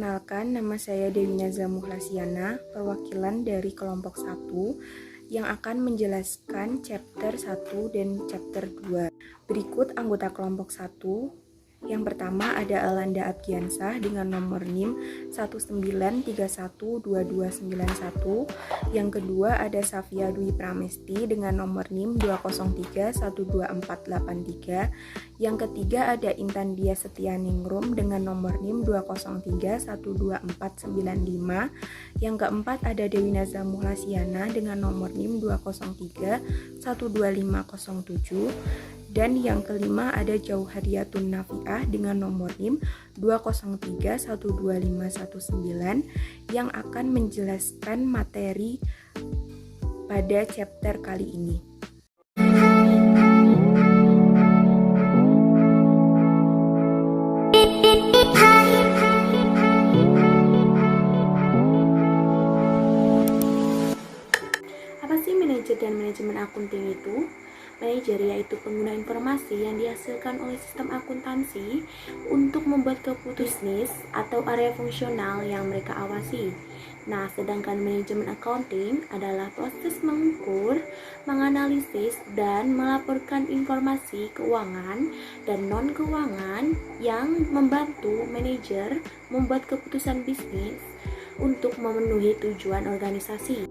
Perkenalkan, nama saya Dewi Naza Muhlasiana, perwakilan dari kelompok 1 yang akan menjelaskan chapter 1 dan chapter 2. Berikut anggota kelompok 1. Yang pertama ada Alanda Abgiansah dengan nomor NIM 1931221. Yang kedua ada Safia Dwi Pramesti dengan nomor NIM 203124883. Yang ketiga ada Intan Dia Setianingrum dengan nomor NIM 203124955. Yang keempat ada Dewi Naza Muhlasiana dengan nomor NIM 203125007. Dan yang kelima ada Jauhariyatun Nafiah dengan nomor NIM 203125119 yang akan menjelaskan materi pada chapter kali ini. Apa sih manajer dan manajemen akunting itu? Manajer yaitu pengguna informasi yang dihasilkan oleh sistem akuntansi untuk membuat keputusan atau area fungsional yang mereka awasi. Nah, sedangkan manajemen accounting adalah proses mengukur, menganalisis, dan melaporkan informasi keuangan dan non-keuangan yang membantu manajer membuat keputusan bisnis untuk memenuhi tujuan organisasi.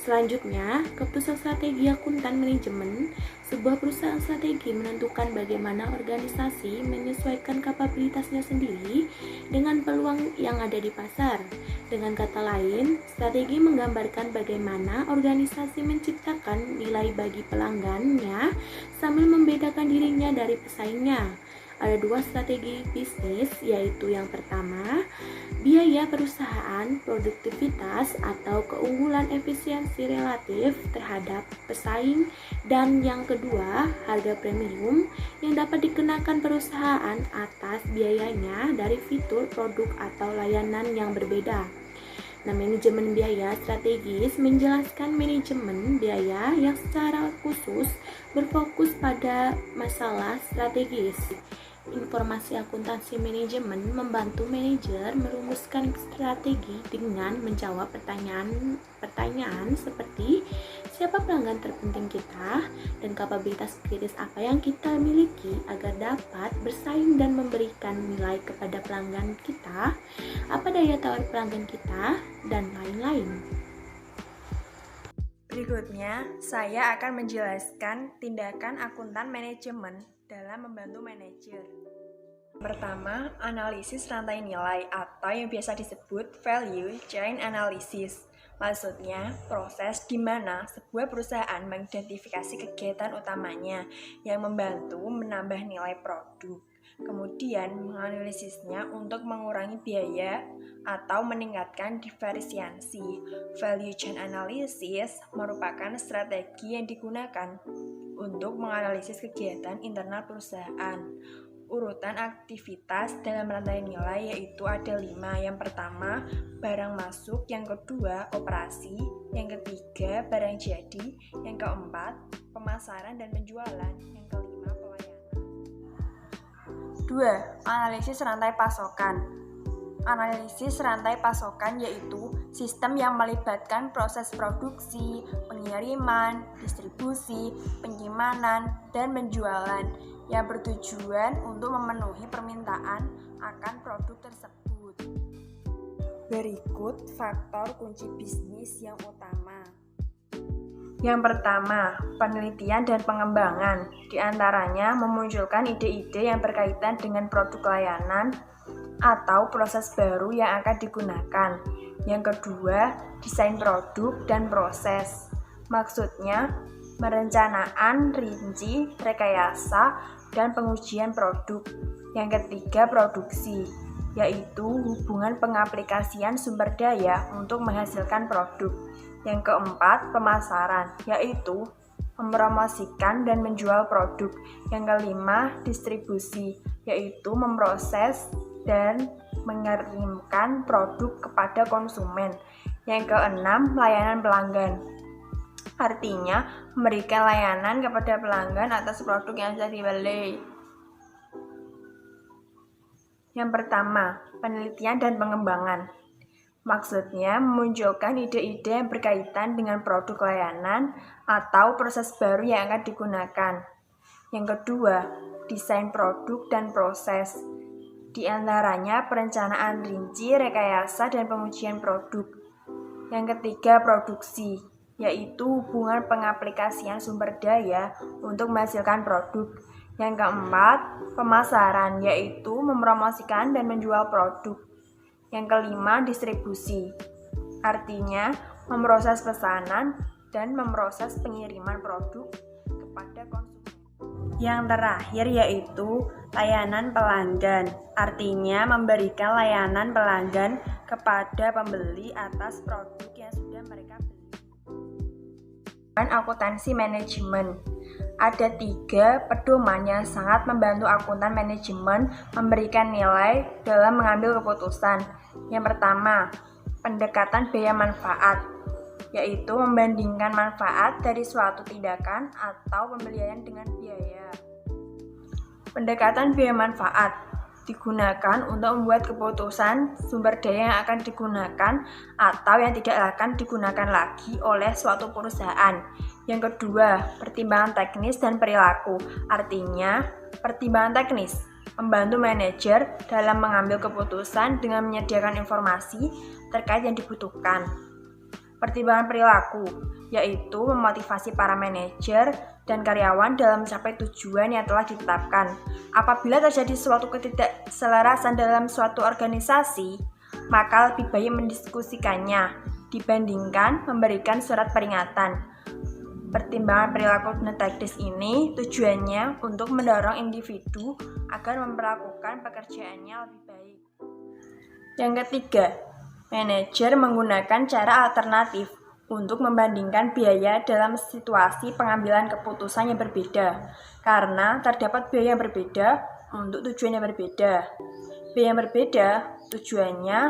Selanjutnya, keputusan strategi akuntan manajemen. Sebuah perusahaan strategi menentukan bagaimana organisasi menyesuaikan kapabilitasnya sendiri dengan peluang yang ada di pasar. Dengan kata lain, strategi menggambarkan bagaimana organisasi menciptakan nilai bagi pelanggannya sambil membedakan dirinya dari pesaingnya. Ada dua strategi bisnis, yaitu yang pertama, biaya perusahaan, produktivitas atau keunggulan efisiensi relatif terhadap pesaing, dan yang kedua, harga premium yang dapat dikenakan perusahaan atas biayanya dari fitur, produk, atau layanan yang berbeda. Nah, manajemen biaya strategis menjelaskan manajemen biaya yang secara khusus berfokus pada masalah strategis. Informasi akuntansi manajemen membantu manajer merumuskan strategi dengan menjawab pertanyaan seperti siapa pelanggan terpenting kita dan kapabilitas kritis apa yang kita miliki agar dapat bersaing dan memberikan nilai kepada pelanggan kita, apa daya tawar pelanggan kita, dan lain-lain. Berikutnya, saya akan menjelaskan tindakan akuntan manajemen dalam membantu manajer. Pertama, analisis rantai nilai atau yang biasa disebut value chain analysis. Maksudnya, proses di mana sebuah perusahaan mengidentifikasi kegiatan utamanya yang membantu menambah nilai produk. Kemudian menganalisisnya untuk mengurangi biaya atau meningkatkan diferensiasi. Value chain analysis merupakan strategi yang digunakan untuk menganalisis kegiatan internal perusahaan. Urutan aktivitas dalam rantai nilai yaitu ada 5. Yang pertama, barang masuk. Yang kedua, operasi. Yang ketiga, barang jadi. Yang keempat, pemasaran dan penjualan. Yang kelima, pelayanan. 2. Analisis rantai pasokan. Analisis rantai pasokan yaitu sistem yang melibatkan proses produksi, pengiriman, distribusi, penyimpanan, dan penjualan yang bertujuan untuk memenuhi permintaan akan produk tersebut. Berikut faktor kunci bisnis yang utama. Yang pertama, penelitian dan pengembangan. Di antaranya memunculkan ide-ide yang berkaitan dengan produk layanan atau proses baru yang akan digunakan. Yang kedua, desain produk dan proses. Maksudnya, merencanaan rinci, rekayasa, dan pengujian produk. Yang ketiga, produksi, yaitu hubungan pengaplikasian sumber daya untuk menghasilkan produk. Yang keempat, pemasaran, yaitu mempromosikan dan menjual produk. Yang kelima, distribusi, yaitu memproses dan mengirimkan produk kepada konsumen. Yang keenam, layanan pelanggan. Artinya, memberikan layanan kepada pelanggan atas produk yang sudah dibeli. Yang pertama, penelitian dan pengembangan. Maksudnya memunculkan ide-ide yang berkaitan dengan produk layanan atau proses baru yang akan digunakan. Yang kedua, desain produk dan proses. Di antaranya perencanaan rinci, rekayasa, dan pengujian produk. Yang ketiga, produksi, yaitu hubungan pengaplikasian sumber daya untuk menghasilkan produk. Yang keempat, pemasaran, yaitu mempromosikan dan menjual produk. Yang kelima, distribusi, artinya memproses pesanan dan memproses pengiriman produk kepada konsumen. Yang terakhir yaitu layanan pelanggan, artinya memberikan layanan pelanggan kepada pembeli atas produk yang sudah mereka beli. Dan akuntansi manajemen. Ada 3 pedoman yang sangat membantu akuntan manajemen memberikan nilai dalam mengambil keputusan. Yang pertama, pendekatan biaya manfaat, yaitu membandingkan manfaat dari suatu tindakan atau pembelian dengan biaya. Pendekatan biaya manfaat digunakan untuk membuat keputusan sumber daya yang akan digunakan atau yang tidak akan digunakan lagi oleh suatu perusahaan. Yang kedua, pertimbangan teknis dan perilaku, artinya pertimbangan teknis membantu manajer dalam mengambil keputusan dengan menyediakan informasi terkait yang dibutuhkan. Pertimbangan perilaku, yaitu memotivasi para manajer dan karyawan dalam mencapai tujuan yang telah ditetapkan. Apabila terjadi suatu ketidakselarasan dalam suatu organisasi, maka lebih baik mendiskusikannya dibandingkan memberikan surat peringatan. Pertimbangan perilaku dan teknis ini tujuannya untuk mendorong individu agar memperlakukan pekerjaannya lebih baik. Yang ketiga, manajer menggunakan cara alternatif untuk membandingkan biaya dalam situasi pengambilan keputusan yang berbeda, karena terdapat biaya yang berbeda untuk tujuan yang berbeda. Biaya yang berbeda tujuannya,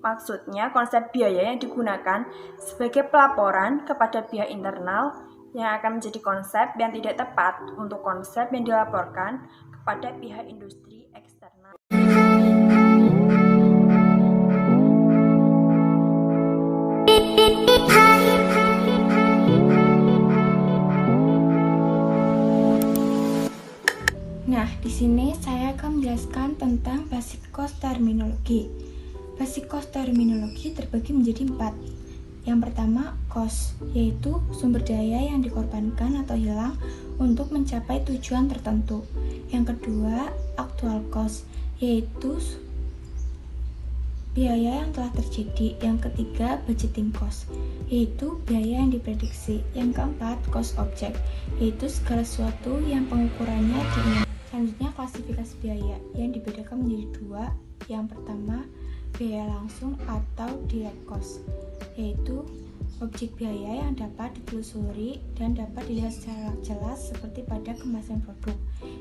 maksudnya konsep biaya yang digunakan sebagai pelaporan kepada pihak internal yang akan menjadi konsep yang tidak tepat untuk konsep yang dilaporkan kepada pihak industri eksternal. Nah, di sini saya akan menjelaskan tentang basic cost terminologi. Basic cost terminologi terbagi menjadi 4. Yang pertama, cost, yaitu sumber daya yang dikorbankan atau hilang untuk mencapai tujuan tertentu. Yang kedua, actual cost, yaitu biaya yang telah terjadi. Yang ketiga, budgeting cost, yaitu biaya yang diprediksi. Yang keempat, cost object, yaitu segala sesuatu yang pengukurannya diinginkan. Selanjutnya, klasifikasi biaya yang dibedakan menjadi 2. Yang pertama, biaya langsung atau direct cost, yaitu objek biaya yang dapat ditelusuri dan dapat dilihat secara jelas seperti pada kemasan produk.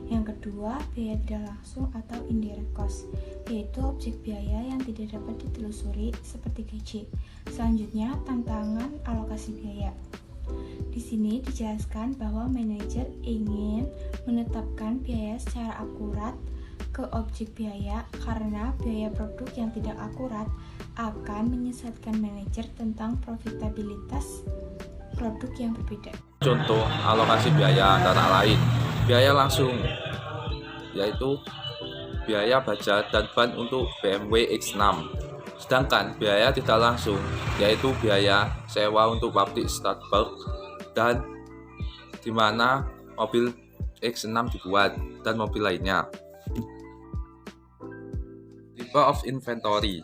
Yang kedua, biaya tidak langsung atau indirect cost, yaitu objek biaya yang tidak dapat ditelusuri seperti gaji. Selanjutnya, tantangan alokasi biaya. Di sini dijelaskan bahwa manajer ingin menetapkan biaya secara akurat ke objek biaya karena biaya produk yang tidak akurat akan menyesatkan manajer tentang profitabilitas produk yang berbeda. Contoh alokasi biaya antara lain biaya langsung, yaitu biaya baja dan ban untuk BMW X6. Sedangkan biaya tidak langsung, yaitu biaya sewa untuk pabrik Starbucks dan di mana mobil X6 dibuat dan mobil lainnya. Type of inventory.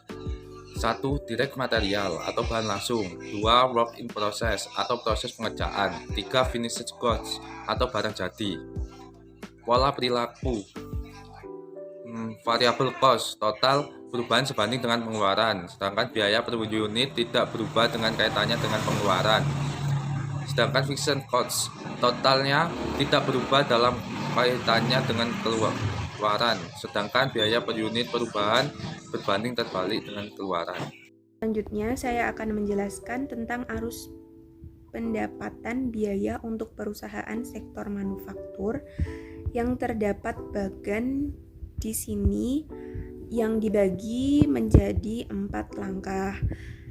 1. Direct material atau bahan langsung. 2. Work in process atau proses pengerjaan. 3. Finished goods atau barang jadi. Pola perilaku. Variable cost, total perubahan sebanding dengan pengeluaran, sedangkan biaya per unit tidak berubah dengan kaitannya dengan pengeluaran. Sedangkan fixed cost, totalnya tidak berubah dalam kaitannya dengan pengeluaran, sedangkan biaya per unit perubahan berbanding terbalik dengan keluaran. Selanjutnya, saya akan menjelaskan tentang arus pendapatan biaya untuk perusahaan sektor manufaktur yang terdapat bagan di sini yang dibagi menjadi 4 langkah.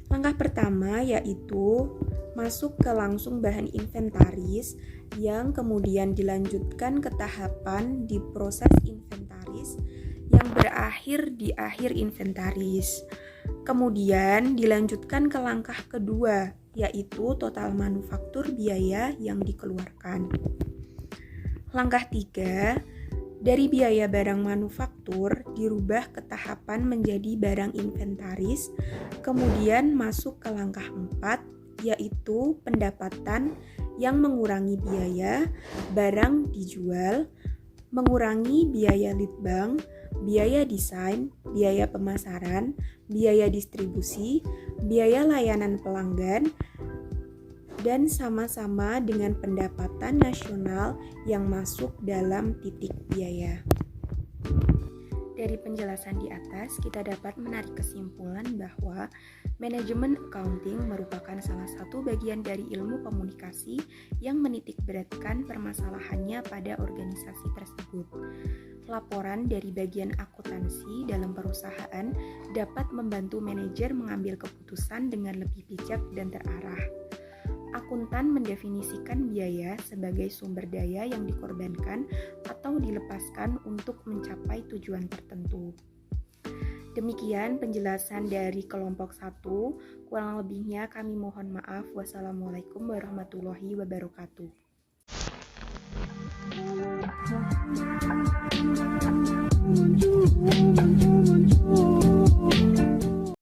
Langkah pertama yaitu masuk ke langsung bahan inventaris yang kemudian dilanjutkan ke tahapan di proses inventaris yang berakhir di akhir inventaris. Kemudian dilanjutkan ke langkah kedua yaitu total manufaktur biaya yang dikeluarkan. Langkah 3, dari biaya barang manufaktur dirubah ke tahapan menjadi barang inventaris, kemudian masuk ke langkah 4, yaitu pendapatan yang mengurangi biaya barang dijual, mengurangi biaya lead bank, biaya desain, biaya pemasaran, biaya distribusi, biaya layanan pelanggan, dan sama-sama dengan pendapatan nasional yang masuk dalam titik biaya. Dari penjelasan di atas, kita dapat menarik kesimpulan bahwa manajemen accounting merupakan salah satu bagian dari ilmu komunikasi yang menitik beratkan permasalahannya pada organisasi tersebut. Laporan dari bagian akuntansi dalam perusahaan dapat membantu manajer mengambil keputusan dengan lebih bijak dan terarah. Akuntan mendefinisikan biaya sebagai sumber daya yang dikorbankan atau dilepaskan untuk mencapai tujuan tertentu. Demikian penjelasan dari kelompok 1, kurang lebihnya kami mohon maaf. Wassalamualaikum warahmatullahi wabarakatuh.